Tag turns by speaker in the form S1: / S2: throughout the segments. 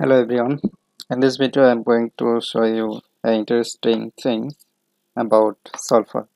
S1: Hello everyone. In this video I am going to show you an interesting thing about sulfur.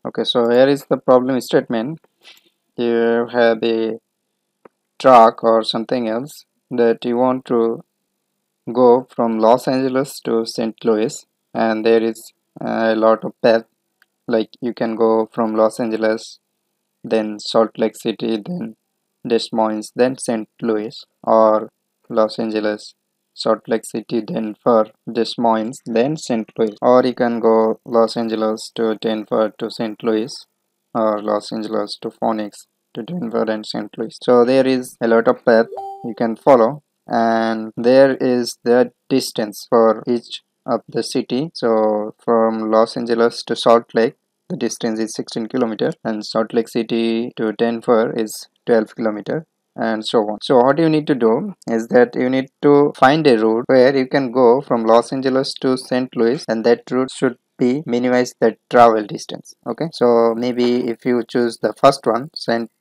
S1: Okay, so here is the problem statement. You have a truck or something else that you want to go from Los Angeles to St. Louis, and there is a lot of path, like you can go from Los Angeles, then Salt Lake City, then Des Moines, then St. Louis, or Los Angeles, Salt Lake City, Denver, Des Moines, then St. Louis. Or you can go Los Angeles to Denver to St. Louis, or Los Angeles to Phoenix to Denver and St. Louis. So there is a lot of path you can follow, and there is the distance for each of the city. So from Los Angeles to Salt Lake, the distance is 16 kilometer, and Salt Lake City to Denver is 12 kilometer, and so on. So what you need to do is that you need to find a route where you can go from Los Angeles to St. Louis, and that route should be minimize the travel distance. Okay, so maybe if you choose the first one,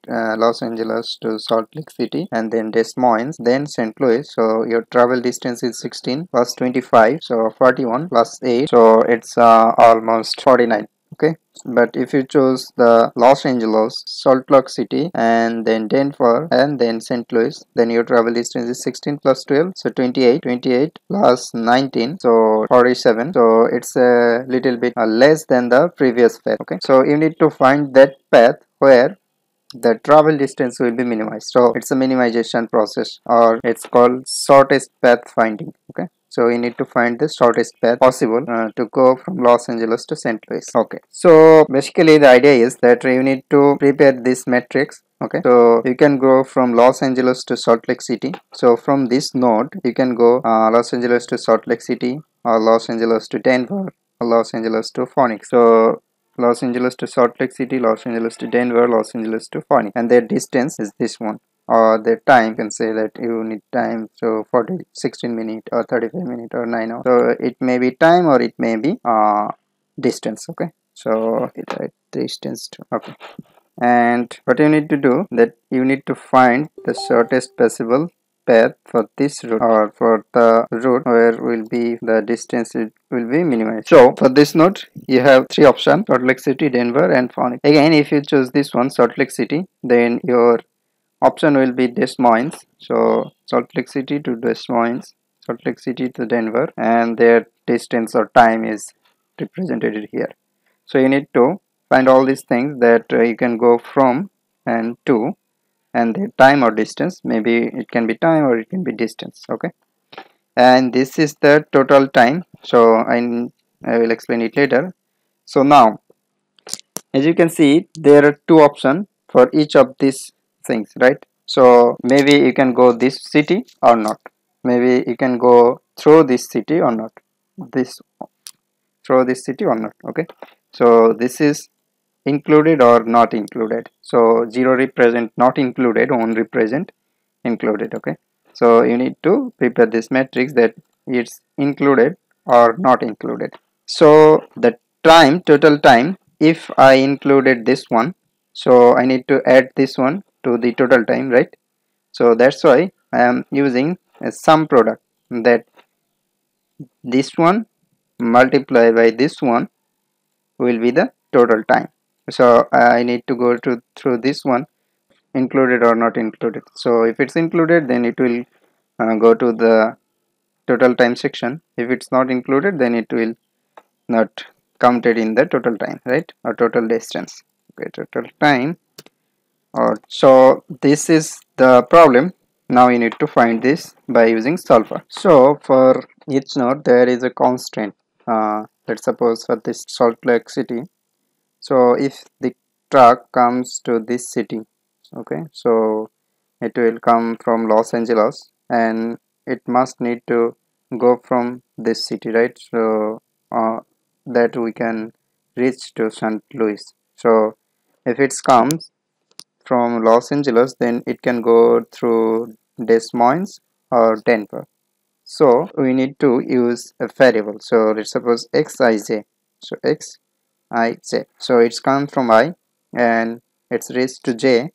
S1: Los Angeles to Salt Lake City, and then Des Moines, then St. Louis, so your travel distance is 16 plus 25, so 41 plus 8, so it's almost 49. Okay, but if you choose the Los Angeles, Salt Lake City, and then Denver, and then St. Louis, then your travel distance is 16 plus 12, so 28. 28 plus 19, so 47. So it's a little bit less than the previous path. Okay, so you need to find that path where the travel distance will be minimized. So it's a minimization process, or it's called shortest path finding. Okay, so you need to find the shortest path possible to go from Los Angeles to St. Louis. Okay, so basically the idea is that you need to prepare this matrix. Okay, so you can go from Los Angeles to Salt Lake City. So from this node you can go Los Angeles to Salt Lake City, or Los Angeles to Denver, or Los Angeles to Phoenix. So Los Angeles to Salt Lake City, Los Angeles to Denver, Los Angeles to Phoenix, and their distance is this one. Or their time, you can say that you need time, so 40 16 minutes or 35 minutes or 9 hours. So it may be time, or it may be distance. Okay, so distance too. Okay, and what you need to do, that you need to find the shortest possible path for this route, or for the route where will be the distance it will be minimized. So for this node you have three options: Salt Lake City, Denver, and Phoenix. Again, if you choose this one, Salt Lake City, then your option will be Des Moines. So Salt Lake City to Des Moines, Salt Lake City to Denver, and their distance or time is represented here. So you need to find all these things that you can go from and to, and the time or distance. Maybe it can be time or it can be distance. Okay, and this is the total time. So I will explain it later. So now, as you can see, there are two options for each of these things, right? So maybe you can go this city or not. Maybe you can go through this city or not. This through this city or not. Okay, so this is included or not included. So 0 represent not included, 1 represent included. Okay, so you need to prepare this matrix that it's included or not included. So the time, total time, if I included this one, so I need to add this one to the total time, right? So that's why I am using a sum product, that this one multiplied by this one will be the total time. So I need to go to through this one, included or not included. So if it's included, then it will go to the total time section. If it's not included, then it will not counted in the total time, right? Or total distance. Okay, total time. Or so this is the problem. Now you need to find this by using sulfur. So for each node there is a constraint. Let's suppose for this Salt Lake City, so if the truck comes to this city, okay, so it will come from Los Angeles, and it must need to go from this city, right? So that we can reach to St. Louis. So if it comes from Los Angeles, then it can go through Des Moines or Denver. So we need to use a variable. So let's suppose xij. So xij. So it's come from I, and it's reached to j.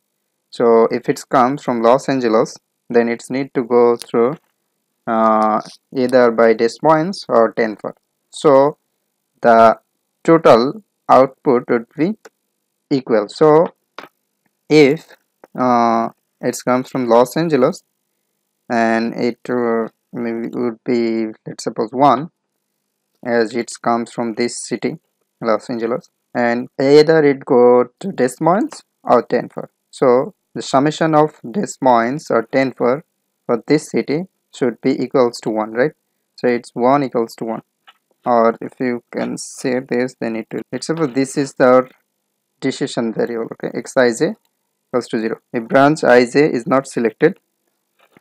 S1: So if it's come from Los Angeles, then it's need to go through either by Des Moines or Denver. So the total output would be equal. So if it comes from Los Angeles and it maybe would be, let's suppose 1, as it comes from this city, Los Angeles, and either it go to Des Moines or Denver. So the summation of Des Moines or Denver for this city should be equals to 1, right? So it's 1 equals to 1. Or if you can say this, then it will, let's suppose this is the decision variable, okay, xij equals to 0. If branch ij is not selected,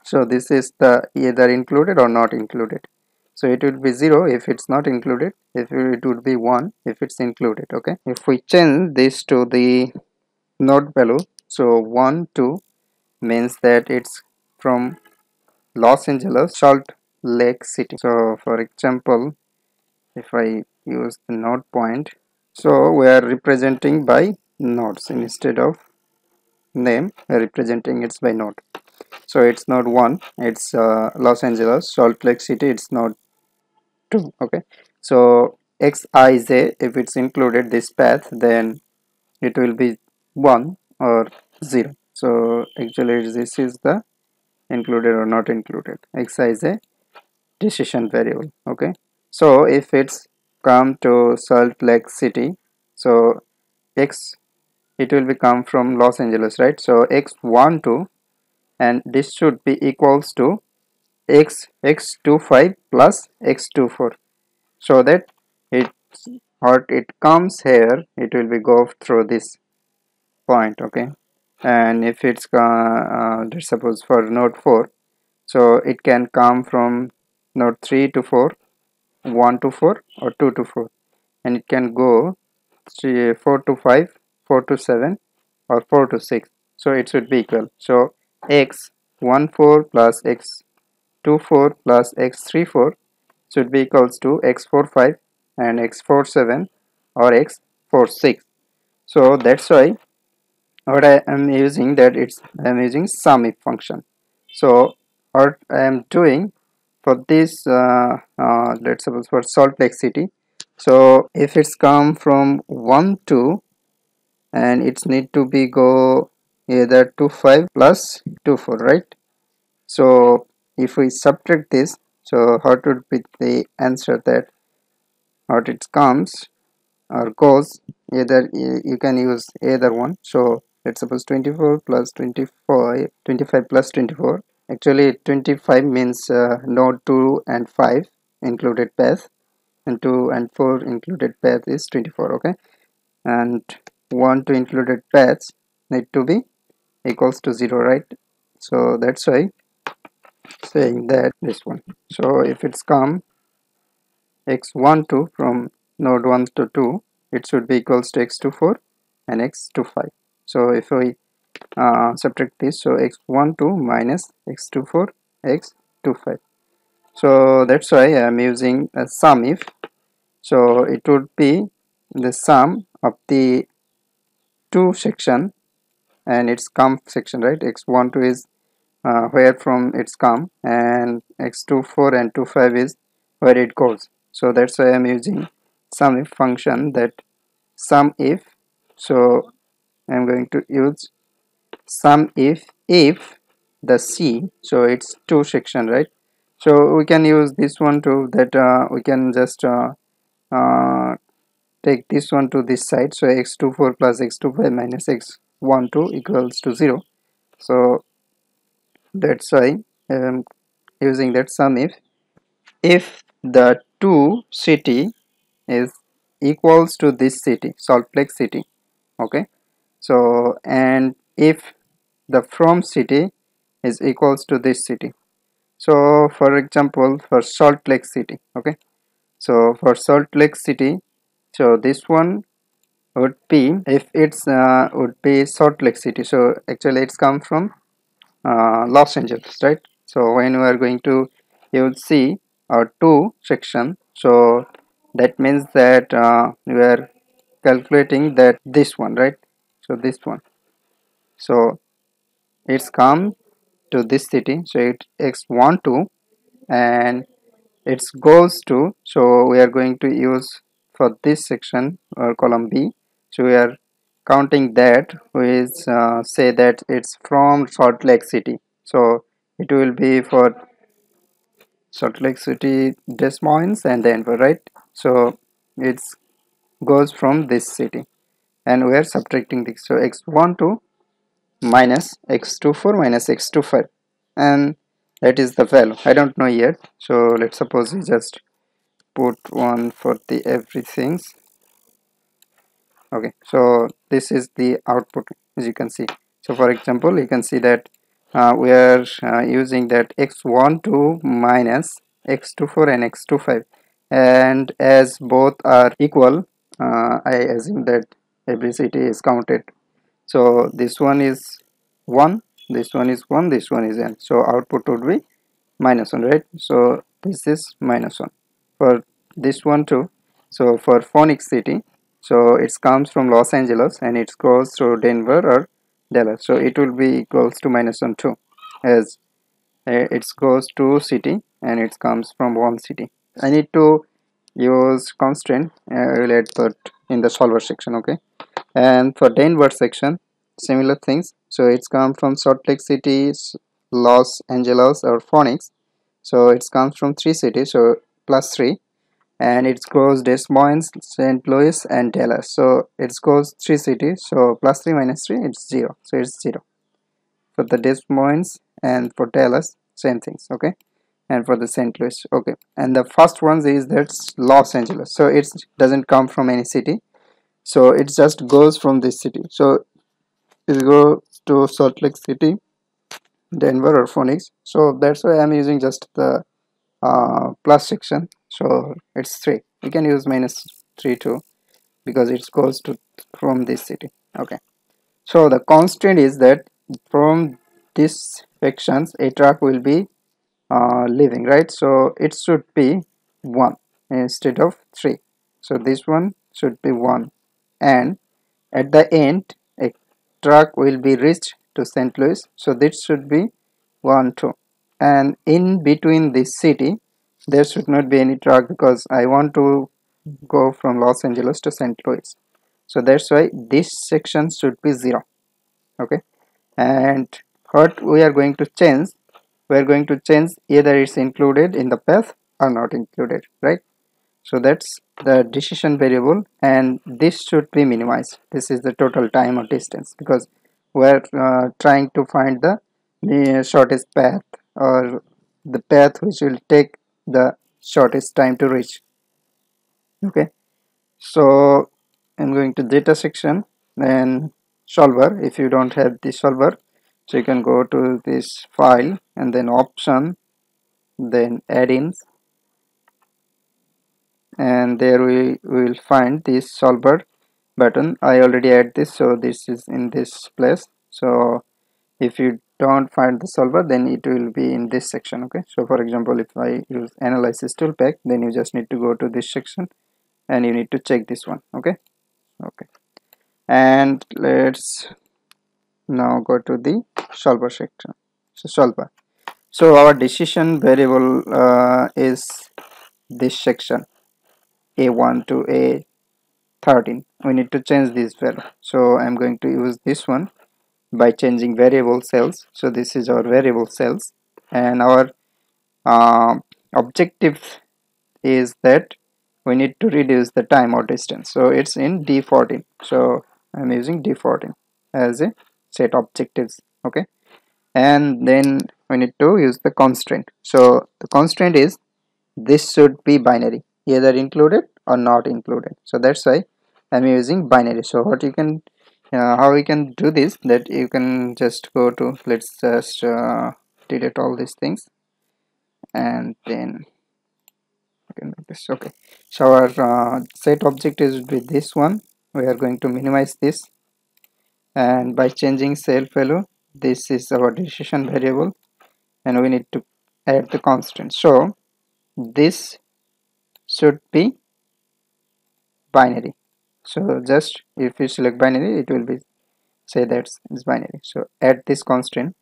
S1: so this is the either included or not included. So it would be 0 if it's not included, if it would be 1 if it's included. Okay, if we change this to the node value, so 1 2 means that it's from Los Angeles, Salt Lake City. So for example, if I use the node point, so we are representing by nodes instead of name, we are representing it by node. So it's not 1, it's Los Angeles, Salt Lake City, it's not 2. Okay, so xij, if it's included this path, then it will be 1 or 0. So actually this is the included or not included. Xij decision variable. Okay, so if it's come to Salt Lake City, so x, it will become from Los Angeles, right? So x12, and this should be equals to x25 plus x24, so that it, or it comes here, it will be go through this point. Okay, and if it's let's suppose for node 4, so it can come from node 3 to 4, 1 to 4, or 2 to 4, and it can go 4 to 5, 4 to 7, or 4 to 6. So it should be equal. So x14 plus x24 plus x34 should be equals to x45 and x47 or x46. So that's why what I am using, that it's I am using sum if function. So what I am doing for this, let's suppose for Salt Lake City, so if it's come from 1 2, and it's need to be go either 25 plus 24, right? So if we subtract this, so what would be the answer, that what it comes or goes, either you can use either one. So let's suppose 24 plus 25, 25 plus 24, actually 25 means node 2 and 5 included path, and 2 and 4 included path is 24. Okay, and 1 to included paths need to be equals to 0, right? So that's why saying that this one. So if it's come x12 from node 1 to 2, it should be equals to x24 and x25. So if we subtract this, so x12 minus x24, x25. So that's why I am using a sum if. So it would be the sum of the two section and its come section, right? X12 is where from it's come, and x24 and 25 is where it goes. So that's why I'm using sum if function, that sum if. So I'm going to use sum if the c, so it's two section, right? So we can use this one too, that we can just uh, take this one to this side. So x24 plus x25 minus x12 equals to 0. So that's why I'm using that sum if the two city is equals to this city, Salt Lake City. Okay, so and if the from city is equals to this city. So for example, for Salt Lake City, okay, so for Salt Lake City, so this one would be, if it's would be Salt Lake City, so actually it's come from Los Angeles, right? So when we are going to use C or 2 section, so that means that we are calculating that this one, right? So this one, so it's come to this city, so it x12, and it goes to, so we are going to use for this section or column B, so we are counting that, which say that it's from Salt Lake City, so it will be for Salt Lake City, Des Moines and Denver, right? So it goes from this city, and we are subtracting this, so x12 minus x24 minus x25, and that is the value. I don't know yet, so let's suppose we just put one for the everything. Okay, so this is the output, as you can see. So for example, you can see that we are using that x12 minus x24 and x25, and as both are equal, I assume that every city is counted. So this one is 1, this one is 1, this one is n, so output would be -1, right? So this is -1 for this one too. So for Phoenix City, so it comes from Los Angeles and it goes to Denver or Dallas, so it will be equals to -1 too, as it goes to city and it comes from one city. I need to use constraint related that in the solver section. Okay, and for Denver section, similar things, so it's come from Salt Lake City, Los Angeles or Phoenix, so it's comes from 3 cities, so +3, and it goes Des Moines, St. Louis and Dallas, so it goes 3 cities, so +3 minus 3, it's 0, so it's 0 for the Des Moines, and for Dallas same things. Okay, and for the St. Louis. Okay, and the first one is that's Los Angeles, so it doesn't come from any city, so it just goes from this city, so it goes to Salt Lake City, Denver or Phoenix, so that's why I'm using just the plus section, so it's 3. You can use -3 too, because it goes to from this city. Okay, so the constraint is that from these sections a truck will be leaving, right? So it should be 1 instead of 3, so this one should be 1, and at the end a truck will be reached to St. Louis, so this should be 1 2, and in between this city there should not be any truck because I want to go from Los Angeles to St. Louis, so that's why this section should be 0. Okay, and what we are going to change, we are going to change either it's included in the path or not included, right? So that's the decision variable, and this should be minimized. This is the total time or distance, because we're trying to find the shortest path, or the path which will take the shortest time to reach. Okay, so I'm going to data section and solver. If you don't have the solver, so you can go to this file and then option, then add-ins, and there we will find this solver button. I already add this, so this is in this place. So if you don't find the solver, then it will be in this section. Okay, so for example, if I use analysis toolpack, then you just need to go to this section and you need to check this one. Okay, okay, and let's now go to the solver section. So solver, so our decision variable is this section, a1 to a13. We need to change this value, so I'm going to use this one by changing variable cells. So this is our variable cells, and our uh, objective is that we need to reduce the time or distance, so it's in D14, so I'm using D14 as a set objectives. Okay, and then we need to use the constraint, so the constraint is this should be binary, either included or not included, so that's why I'm using binary. So what you can how we can do this, that you can just go to, let's just delete all these things, and then you can do this. Okay, so our set objectives would be this one. We are going to minimize this, and by changing self value, this is our decision variable, and we need to add the constant, so this should be binary. So just if you select binary, it will be say that it's binary, so add this constant.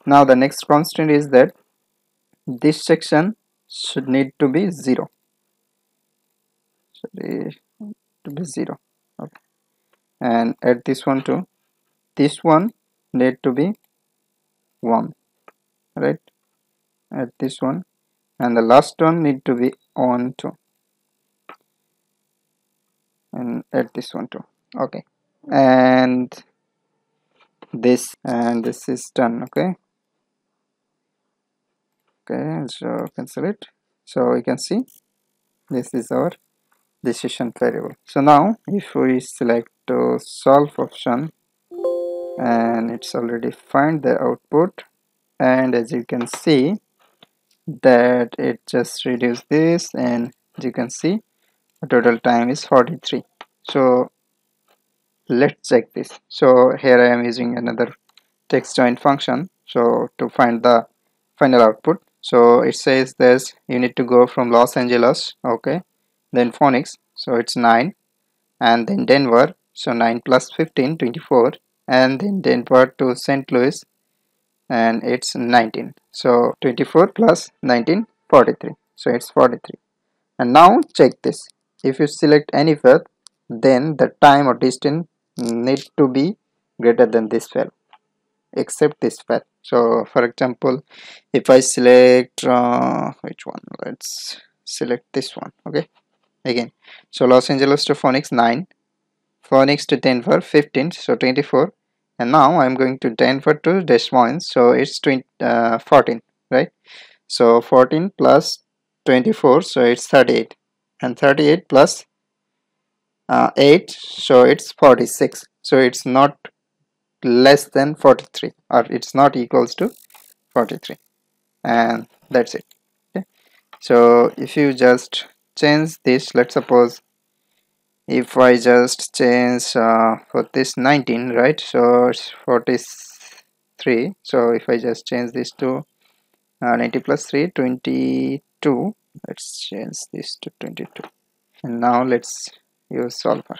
S1: Now the next constant is that this section should need to be 0, should be to be 0. Okay, and add this one too. This one need to be 1, right? Add this one, and the last one need to be on too, and add this one too. Okay, and this is done. Okay, okay, so cancel it. So we can see this is our decision variable. So now if we select to solve option, and it's already find the output, and as you can see that it just reduced this, and as you can see the total time is 43. So let's check this. So here I am using another text join function, so to find the final output. So it says this, you need to go from Los Angeles, okay, then Phoenix, so it's 9, and then Denver, so 9 plus 15 24, and then Denver to St. Louis, and it's 19, so 24 plus 19 43, so it's 43. And now check this, if you select any path, then the time or distance need to be greater than this value except this path. So for example, if I select which one, let's select this one. Okay, again, so Los Angeles to Phoenix 9, Phoenix to Denver 15, so 24, and now I'm going to Denver to Des Moines, so it's 14, right? So 14 plus 24, so it's 38, and 38 plus 8, so it's 46, so it's not less than 43, or it's not equals to 43, and that's it. Okay, so if you just change this, let's suppose if I just change for this 19, right, so it's 43, so if I just change this to 90 plus 3 22, let's change this to 22, and now let's use solver.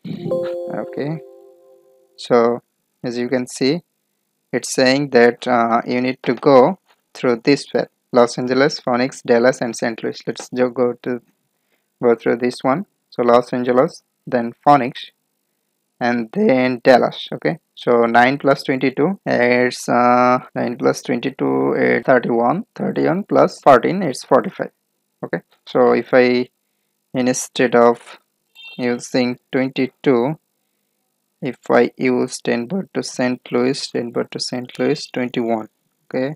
S1: Okay, so as you can see it's saying that you need to go through this path: Los Angeles, Phoenix, Dallas, and St. Louis. Let's go through this one. So Los Angeles, then Phoenix, and then Dallas. Okay, so 9 plus 22, it's 9 plus 22 is 31, 31 plus 14 is 45. Okay, so if I, instead of using 22, if I use Denver to St. Louis, Denver to St. Louis 21. Okay,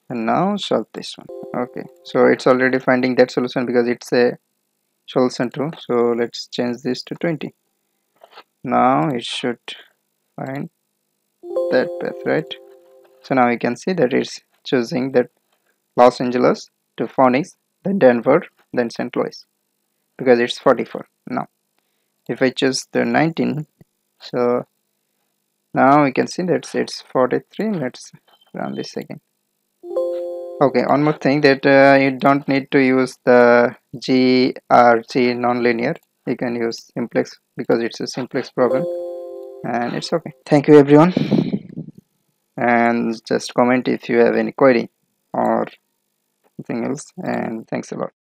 S1: and now solve this one. Okay, so it's already finding that solution because it's a solution too. So let's change this to 20. Now it should find that path, right? So now you can see that it's choosing that Los Angeles to Phoenix, then Denver, then St. Louis, because it's 44. Now if I choose the 19, so now we can see that it's 43. Let's run this again. Okay, one more thing, that you don't need to use the GRG nonlinear. You can use simplex because it's a simplex problem, and it's okay. Thank you everyone, and just comment if you have any query or something else, and thanks a lot.